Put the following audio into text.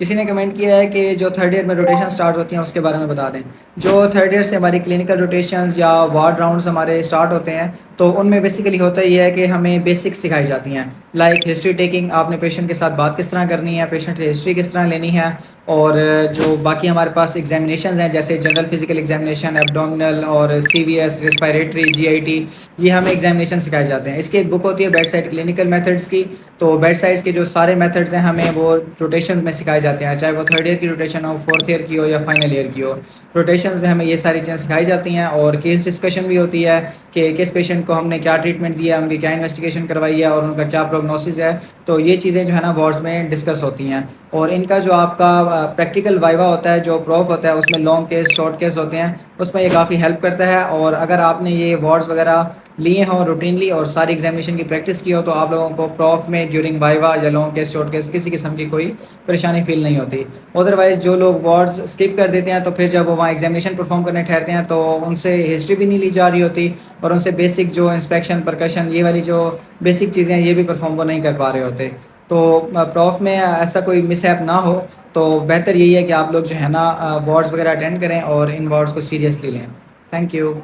किसी ने कमेंट किया है कि जो थर्ड ईयर में रोटेशन स्टार्ट होती हैं उसके बारे में बता दें। जो थर्ड ईयर से हमारी क्लिनिकल रोटेशंस या वार्ड राउंड्स हमारे स्टार्ट होते हैं, तो उनमें बेसिकली होता ये है कि हमें बेसिक्स सिखाई जाती हैं। लाइक हिस्ट्री टेकिंग, आपने पेशेंट के साथ बात किस तरह करनी है, पेशेंट की हिस्ट्री किस तरह लेनी है, और जो बाकी हमारे पास एग्जामिनेशन हैं जैसे जनरल फिजिकल एग्जामिनेशन, एब्डोमिनल और CVS, रिस्पायरेटरी, GIT, ये हमें एग्जामिनेशन सिखाए जाते हैं। इसकी एक बुक होती है बेड साइड क्लिनिकल मेथड्स की। तो बेड साइड्स के जो सारे मेथड्स हैं हमें वो रोटेशंस में सिखाए जाते हैं, चाहे वो थर्ड ईयर की रोटेशन हो, फोर्थ ईयर की हो या फाइनल ईयर की हो। रोटेशंस में हमें ये सारी चीज़ें सिखाई जाती हैं और केस डिस्कशन भी होती है कि किस पेशेंट को हमने क्या ट्रीटमेंट दिया है, उनकी क्या इन्वेस्टिगेशन करवाई है और उनका क्या प्रोग्नोसिस है। तो ये चीज़ें जो है ना वार्ड्स में डिस्कस होती हैं। और इनका जो आपका प्रैक्टिकल वाइवा होता है, जो प्रूफ होता है, उसमें लॉन्ग केस शॉर्ट केस होते हैं, उसमें ये काफ़ी हेल्प करता है। और अगर आपने ये वार्ड्स वगैरह लिए हों रूटीनली और सारी एग्जामिनेशन की प्रैक्टिस की हो, तो आप लोगों को प्रॉफ में ड्यूरिंग वाइवा या लॉन्ग केस शॉर्ट केस किसी किस्म की कोई परेशानी फील नहीं होती। अदरवाइज़ जो लोग वार्ड्स स्किप कर देते हैं, तो फिर जब वो वहाँ एग्जामिनेशन परफॉर्म करने ठहरते हैं तो उनसे हिस्ट्री भी नहीं ली जा रही होती और उनसे बेसिक जो इंस्पेक्शन, परकशन, ये वाली जो बेसिक चीज़ें हैं ये भी परफॉर्म वो नहीं कर पा रहे होते। तो प्रॉफ में ऐसा कोई मिसहैप ना हो, तो बेहतर यही है कि आप लोग जो है ना वार्ड्स वगैरह अटेंड करें और इन वार्ड्स को सीरियसली लें। Thank you.